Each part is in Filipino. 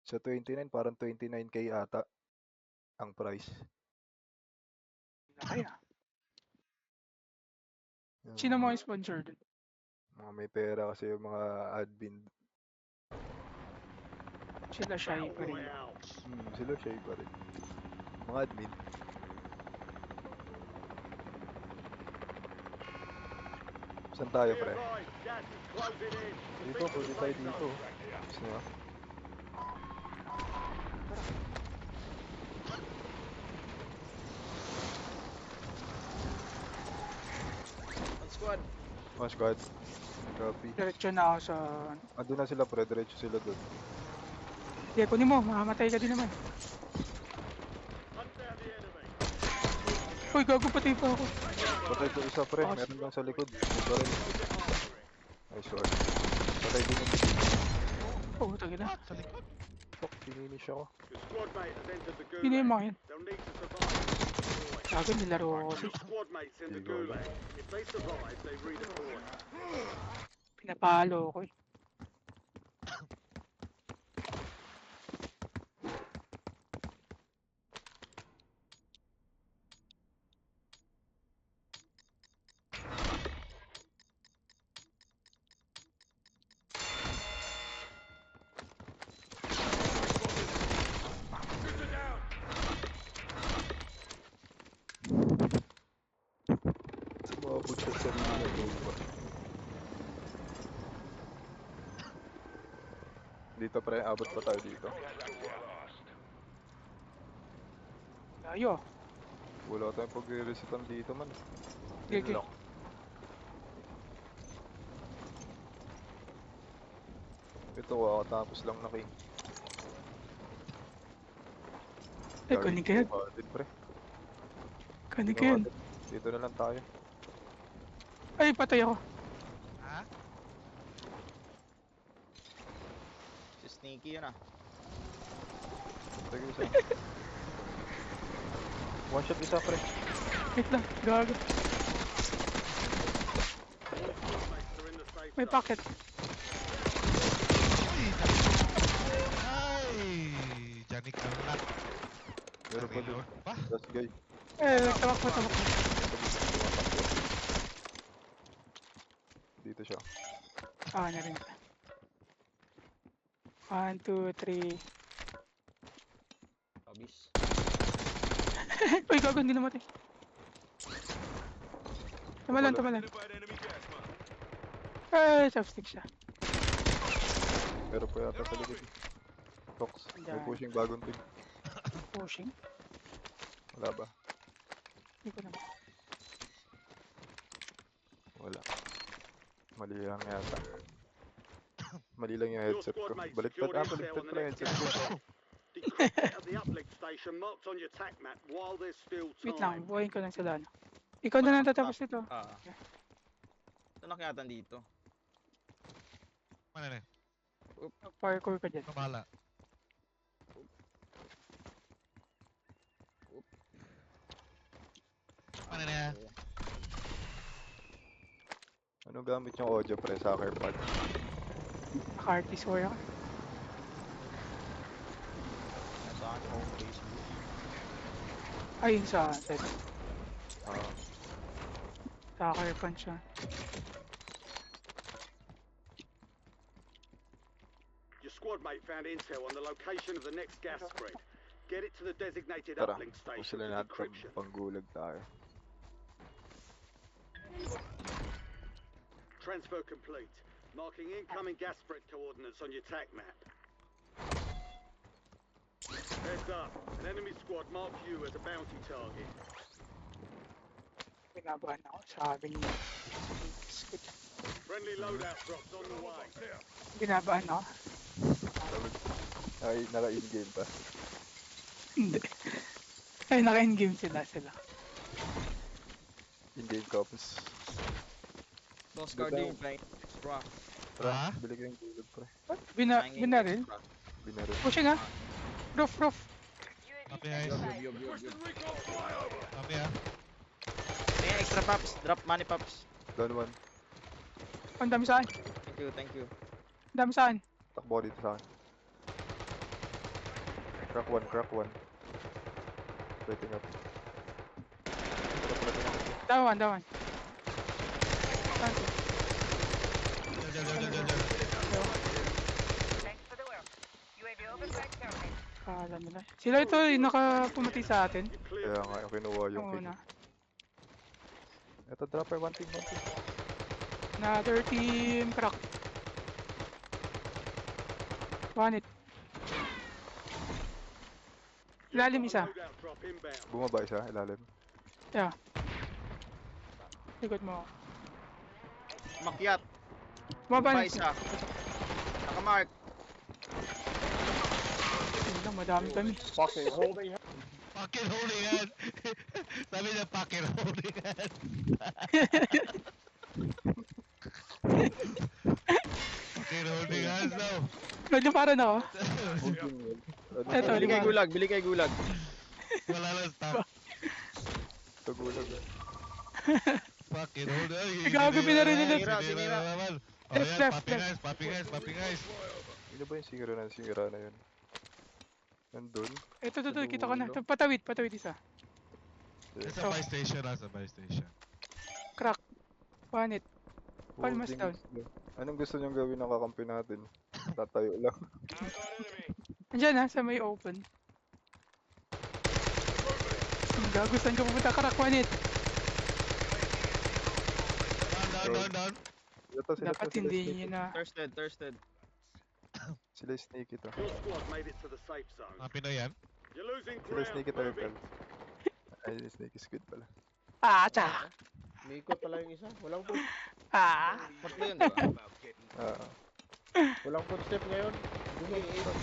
Sa 29, parang 29K ata ang price. Kaya. Sino mga sponsor dun? Mga may pera kasi yung mga admin. Sila shy pa rin. Sila shy pa rin. Mga admin. Saan tayo, pre? Dito, pwede tayo dito. Gusto nyo? Squad. Mga squad. Copy. Diretso na ako sa... Andun na sila, pre. Diretso sila dun. Hindi, kunin mo. Mamamatay ka din naman. Uy, gago patay pa ako. Patay ko isa, pre. Meron lang sa likod. Barrel. Nice one. Patay din yung Oh, tagi na. Sa likod. fuck. Finish ako. Sino yung mga yun? Gago, nilaro ako kasi. Pinapalo ako eh. Umabot sa sarili na goal pa. Dito, pre. Abot pa tayo dito. Layo. Wala tayong pag-resetan dito, man. Gigi. Lock. Ito, kakatapos lang na king. Eh, kunin ka yun. Din, pre. Kunin ka yun. Dito na lang tayo. Ay, patay ako. Ha? Si Sneaky yun ah. Sige, isa. One shot isa, pre. Wait lang, gago. May packet. Ay! Janik na lang. Meron pa dun. Reload pa? Last guy. Tamak mo. Dito siya. Ah, na rin. 1, 2, 3. Obis. Uy, gago, hindi namatay. Tumalan. Eh, chopstick siya. Meron pa yata sa likod. Fox. May Andyan. pushing bagong team. Pushing. Wala ba? Hindi ko naman. Wala. Mali lang yata. Mali lang yung headset ko. Baliktad pala yung headset ko. Wait lang, buhayin ko lang sila. Ikaw na lang tatapos nito. Saan nakyatan dito? Mana na? Parkour ka dyan. Bahala. Mana na? Ano gamit yung audio, pre? Soccer pad. Naka-artist war ako. Nasa akin home Facebook. Ayun sa set. Ah, Soccer punch siya. Your squad mate found intel on the location of the next gas spread. Get it to the designated tara. uplink Kung station sila for natin decryption. panggulag tayo. Transfer complete. Marking incoming gas spread coordinates on your TAC map. Heads up. An enemy squad marked you as a bounty target. Pinabahan ako. Sabi niya. Friendly loadout drops on the way. Binabahan ako. Ay, naka-in-game pa. Hindi. Ay, naka-in-game sila. In-game cops. Lost Guardian flying. Rock. Tara, Ha? bili ko yung gulog, pre. Binaril? Binaril. Pushing ha? Roof. Copy guys. Yob. Copy ha. May extra pops. Drop money pops. Down one. Ang dami saan? Thank you. Ang dami saan? Takbo dito sa akin. Crack one. Waiting up. Down. Planted. Dyan. Thanks for the work. UAV overflight terminated. Kala nila. Sila ito yung nakapumatay sa atin. You cleared Kaya the nga, yung kinuha yung Yung kill. una. Ito, dropper, one team. Another team crack. One hit. Lalim isa. loadout drop inbound. Bumaba isa, ilalim. Yeah. Likod mo. Makyat. Baba Pa isa. Nakamark. Yun lang, madami kami. Fucking holding. Fucking holding hand. Sabi niya, fucking holding hand. Fucking holding hands daw. Medyo parang ako. Eto, Bili di kay ba? gulag. Bili kay gulag. Wala lang stop. Tagulag. Fucking holding hands. Gago, pinarinig. Sinira. naman. Oh Left, yan, left, popping eyes. Ano ba yung singira na yun? Nandun? Ito, Sa kita ko na. dulo. Patawid isa. Sa buy station sa buy station. Crack. One hit. Almost down. Anong gusto niyong gawin ng kakampi natin? Tatayo lang. Andyan sa may open. Gago, saan ka pupunta? Crack, one hit. Down. Sila Dapat hindi nyo na. Thirsted. Sila snake ito. Your squad made it to the safe zone. Mga Pinoy yan. You're losing Sila ground. snake ito, Move Rebel. it. Ay, snake is good pala. Tsa. Mikot pala yung isa. Walang Tatlo yun, di ba? Ah, walang footstep ngayon.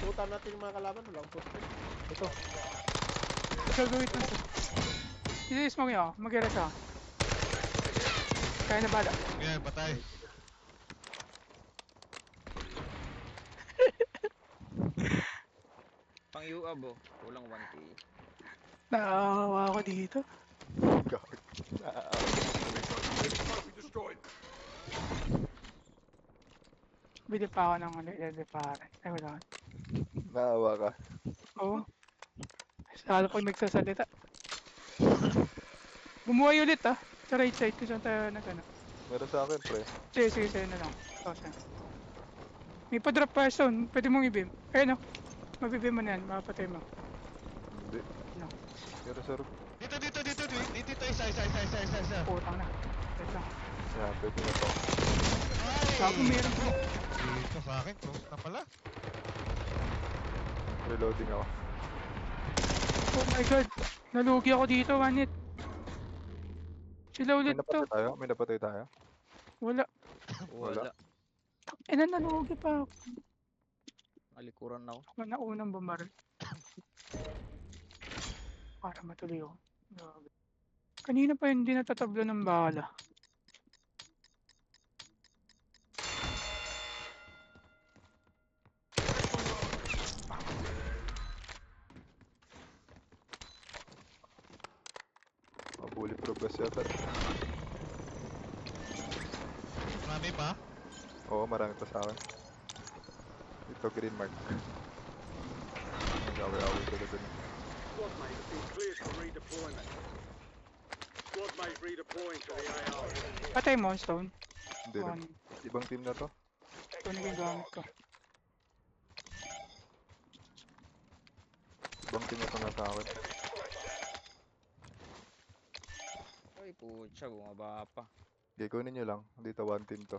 Ikutan natin yung mga kalaban. Walang footstep. Gagawin ito. Smoke nyo. Mag-ira siya. Kaya na bala. Yan, patay. Pang UAB oh. Kulang 1K. Naawa ako dito. gag. Bili pa ako ng leparan. Ay, wala. Naawa ka. Oo. Lalo pag nagsasalita. Bumuhay ulit sa right side ko saan tayo nag-ano. Meron sa akin, pre. Sige, sa'yo na lang. Tosa. May pa-drop pa stone. Pwede mong i-beam. Ayun mabibim mo na yan. Mapatay mo. Hindi. No. Meron sa roof. Dito, isa. Putang na. Wait lang. Yan, pwede na to. Bago meron pa. Dito sa akin, close na pala. Reloading ako. Oh my god. Nalugi ako dito, one hit. Sila May ulit to. napatay tayo? Wala. Wala. Nalugi pa ako. Alikuran na ako. Ako na unang bumaril. Para matuloy ako. Grabe. Kanina pa hindi natatablo ng bala. Bulletproof vest yata. Marami pa? Oo, marami pa sa akin. Ito, green mark. Nag-away-away ko na dun. Squad mate has been cleared for redeployment. Squad mate redeploying to the AR. Patay mo, Stone. Hindi na. Ibang team na to. Ito na gamit ko. Ibang team na to na sa akin. Ay, putya, bumaba pa. Okay, kunin nyo lang. Dito, one team to.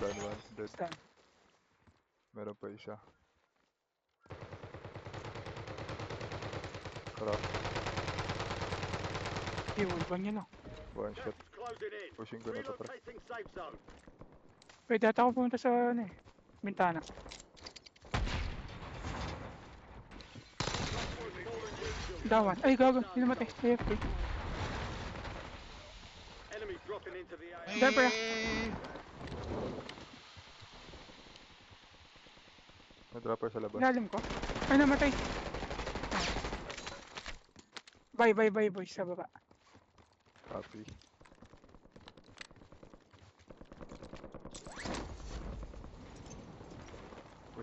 Done one. Dead. Stun. Meron pa isa. Crack. Iulban nyo lang. One shot. Gas is closing in. Pushing ko na to, pre. Relocating safe zone. Pwede ata ako pumunta sa bintana. Dawan. Ay, gago. Hindi namatay. AFK. Enemy dropping into the AR. There, pre. May dropper sa labas. Ilalim ko. Ay, namatay. Bye, boys. Sa baba. Copy.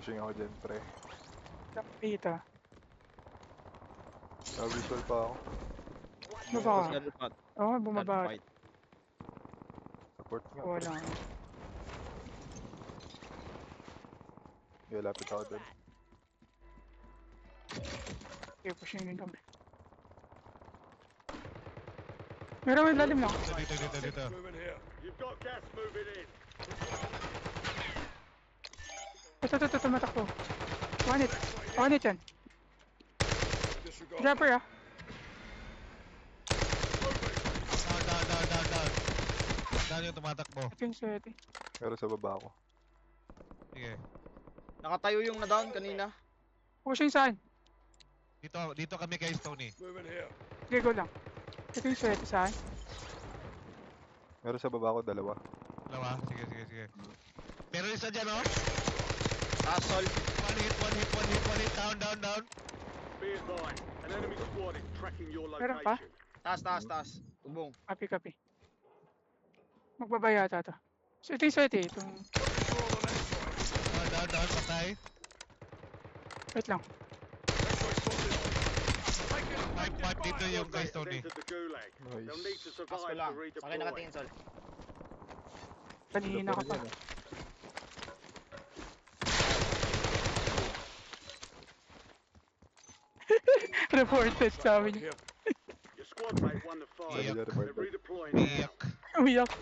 Pushing ako dyan, pre. Kita. Visual pa ako. Baba ka. Shadow fight. Oo, Shadow bumaba. fight. Support nga, Oo pre. lang. Okay, lapit ako dun. Okay, pushing din kami. Meron may lalim lang. Dito. You've got gas moving in. Ito, tumatakbo. One hit yan. Dropper ah. Down. Down yung tumatakbo. Ito yung sweaty. Pero sa baba ako. Sige. Nakatayo yung na-down kanina. Pushing saan? Dito kami kay Stony. Sige, go lang. Ito yung sweaty saan? Meron sa baba ako, dalawa. Dalawa. Sige. Pero isa dyan, oh. Asol. One hit. Down. Be advised, an enemy squad is tracking your Meron pa? location. Taas. Tubong. Copy. Magbabaya ata to. So ito yung sweaty. Itong... Down. Patay. Wait lang. Wipe dito yung kay Squad Stony. mates have entered the gulag. They'll need to Taas ko survive lang. to Sa akin redeploy. nakatingin, Sol. Kanina ka pa. Reported sabi niya. Your squad mate won the fight. Yep. They're redeploying now. Iyak. Umiyak.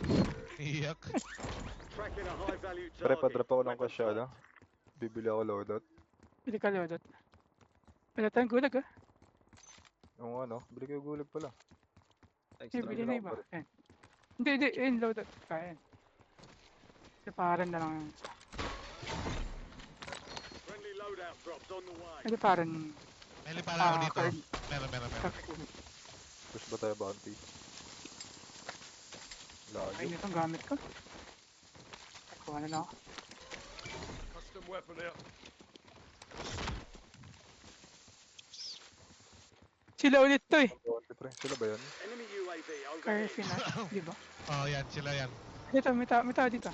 Tracking a high value Pre, target. padrap ako ng Weapon cash, ano? Bibili ako loadout. Pili ka lodot. Wala tayong gulag ah. Yung ano, bili kayo gulag pala. Hindi, bili na iba. Ayan. Hindi. Ayan, loadot. Kaya yan. Liparan na lang yun. Friendly loadout drops on the way. Liparan. May lipala ako dito. card. Meron. Push ba tayo bounty? Ay, Layo. itong gamit ko. Kuha na ako. Custom weapon out. Sila ulit to eh. Bounty, pre. Sila ba yan? Enemy UAV Kaya overhead. final. Di ba? Oh, yan. Sila yan. Dito, may tao dito.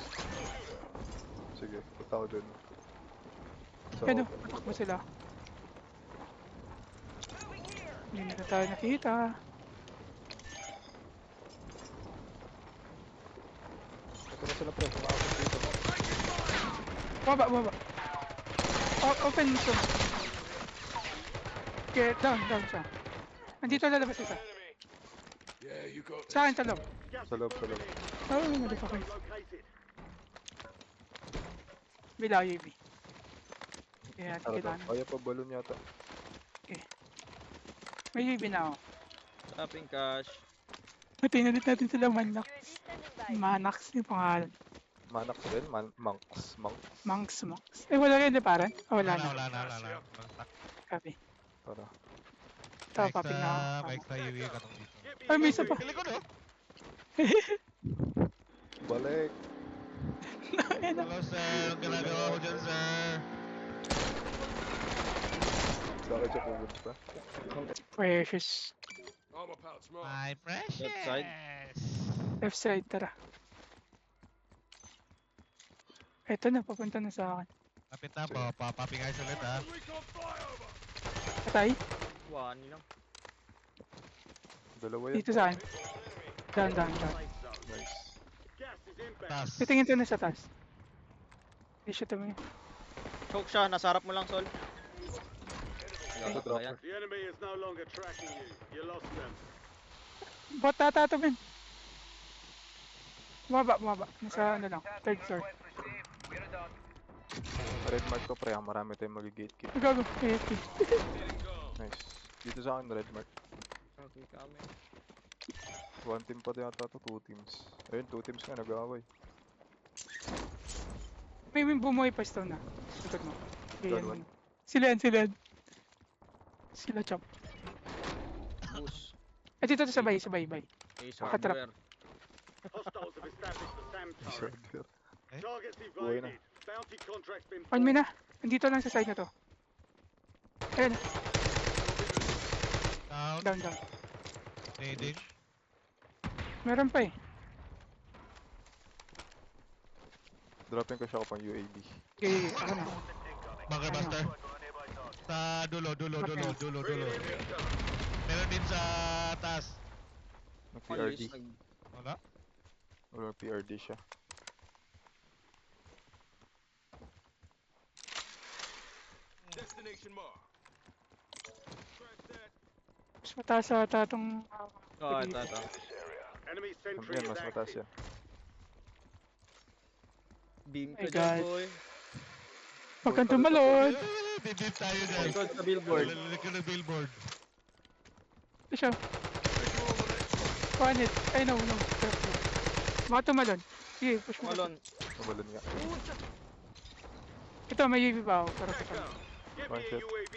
Sige, punta ako dun. So, Ano, patakbo sila. Hindi na tayo nakita. ito na sila, pre. Kumakapit dito. Baba. Open ito. Okay, down siya. Nandito lalabas isa. Sa akin, sa loob. Sa loob. Oo, nandito pa kayo. Located. Bila UAV. Kaya Ano to? kailangan. Kaya pa balon yata. May UAV na ako. Tapping cash. Patayin ulit natin sila Manax. Manax yung pangalan. Manax din? Monks. Monks. Eh, wala rin liparan? Ah, wala na. Wala. Copy. Tara. Ito, popping na ako. May extra UV ka nung dito. Ay, may isa pa. Pili ko, no? Balik! Hello, sir. Anong ginagawa ko dyan, sir? Bakit siya pumunta? Precious. My precious. Left side. Left side, tara. Ito na, papunta na sa akin. Kapit na po. Papaping eyes ulit, ha? Patay? One lang. Dalawa yan. Dito sa akin. Down. Nice. Gas is inbound. Taas. Titingin to na sa taas. Hindi siya tumingin. Choke siya. Nasa harap mo lang, Sol. Ito, drop. Ayan. The enemy is no longer tracking you. You lost them. Bot ata to, men. Bumaba. Nasa ano lang, third floor. Red mark ko, pre. Marami tayong mag-gatekeep. Gago, AFK. Nice. Dito sa akin, red mark. Okay, kami. One team pa yata to, two teams. Ayun, two teams nga, nag-aaway. May bumuhay pa stone na. Likod mo. Ganyan Down mo one. na. Sila yan. Sila chop. Boost. Eh, dito to sabay. Ace Nakatrap. hardware. Hostiles have established the SAM turret. Sure. Targets Buhay na. evaded. Bounty contract's been On me na. Nandito lang sa side na to. Ayun, Down. down. Nading. Meron pa eh. Dropping ko siya ko pang UAV. Okay, ako na. Bunker Ano? buster. Sa dulo. Bringing in recon. Meron din sa taas. Nag-PRD. Wala? Wala PRD siya. Destination mark. Scratch that. Mas mataas ata itong... Oo, ito. Enemy sentry Yan, is mas mataas active. yan. Beam My ka dyan, God. boy. Huwag kang tumalon! Didip tayo dyan. Likod sa billboard. Likod ng billboard. Ito siya. Paanit. Ay, no. Baka tumalon. Sige, push mo. Malon. Tumalon nga. Ito, may UAV pa ako. Pero ito. Back Give me One a shot. UAV.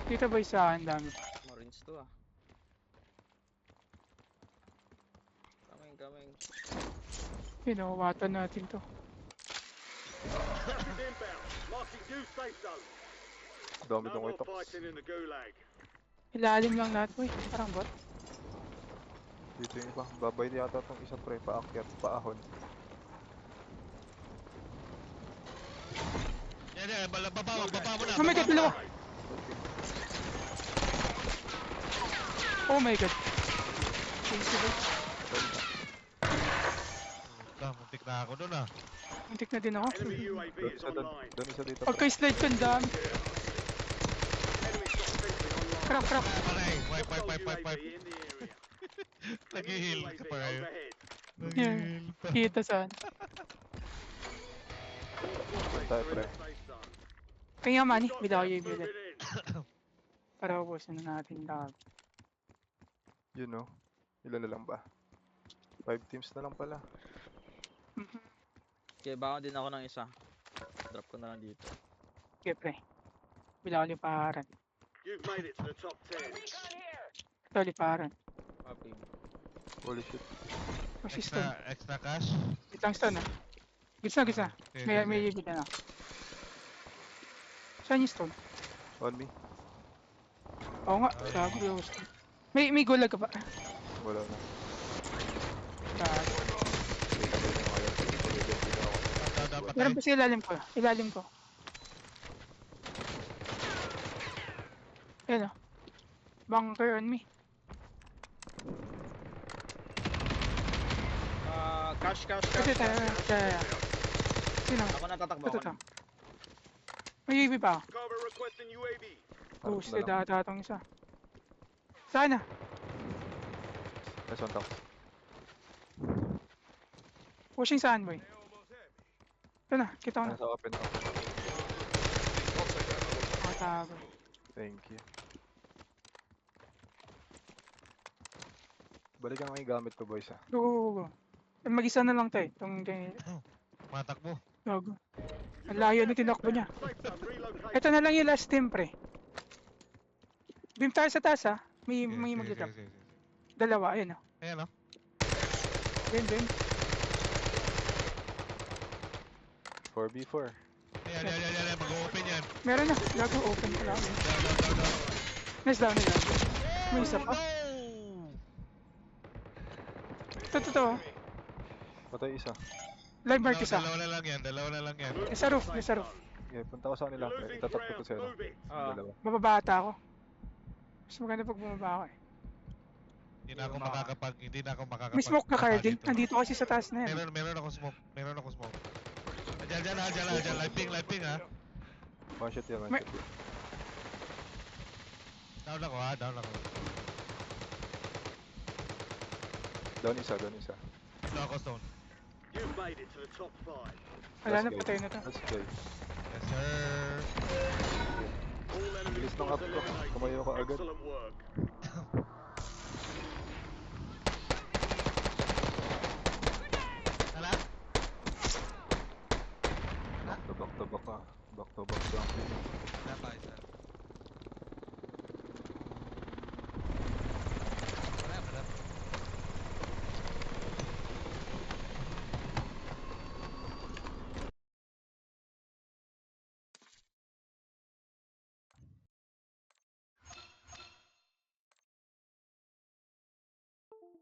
Dito ba isa? Ang dami. Marines to ah. Coming. Pinawatan natin to. Gas is inbound. Marking new safe zone. Dami No ng more white ops. fighting in the gulag. Ilalim lang lahat, boy. Parang bot. Dito yung iba. Babay yata itong isa pre. Paakyat. Paahon. Yan. Baba mo na. Oh my God, dalawa! Oh my God. Thank you, boy. Muntik na ako doon ah. Muntik na din ako. Enemy UAV Doon is isa doon. online. Doon isa dito pre. Pagka-slide ko, ang dami. Enemy shot sentry online. Crack. Paray. Wipe. UAV in the area. Nag-heal UAV ka pa rin. overhead. Nag-heal pa. Kita saan. Doon tayo pre. Safe zone. Kaya nga, Manny. Shot Bila ko gas UAV moving ulit. in. Para ubusin na natin lahat. Yun no. Ilan na lang ba? 5 teams na lang pala. Okay, baka din ako ng isa. Drop ko na lang dito. Okay, pre. Bila ko liparan. You've made it to the top 10. Ito, liparan. Copy. Holy shit. Kasi stun. Extra cash. Wait lang stun, ah. Gisa. Okay. May UAV na. Saan yung stun? On me. Oo nga. Gago yung stun. May gulag ka ba? Wala na. Gago. Kita ko yung ngayon. Dapat Meron pa sa ilalim ko. Ayan o. Bunker on me. Cash. Kasi tayo. Sino? Ako natatakbo Ito. ako. May UAV pa ako. Cover requesting UAV. Boosted ata itong isa. Sana. Nice one, Tom. Pushing saan, boy? Ito na. Kita ko na. Nasa open up. Matago. Thank you. Balikan ko yung gamit ko boys ah. Go. Mag-isa na lang tayo. Itong matakbo. gago. Ang layo na tinakbo niya. Safe zone relocated. Ito na lang yung last team, pre. Beam tayo sa taas, ha? May mag-drop. Sige. Dalawa, ayun, oh. Ayan o. Beam. 4v4. Ayan. Mag-open yan. Meron na. Gago, open ko lang. Down. Nice down nila. May isa pa. Ito. Patay isa. Live mark isa. Dalawa na lang yan. Nasa roof. Yeah, punta ko sa kanila. Losing Itatakbo ko ground. sa'yo. Move it. Dalawa. Bababa ata ako. Mas maganda pag bumaba ako, eh. Hindi na ako makakapag. May smoke na Cardin. Nandito kasi sa taas na yan. Meron ako smoke. Diyan. Live ping ha. One shot yan. Down ako ha. Down isa. Down ako stone. You've made it to the top 5. Wala na, patay na to. Let's go. Yes sir. All enemy Bilis ng squads up ko. eliminated. Kumayo ka agad. Excellent work.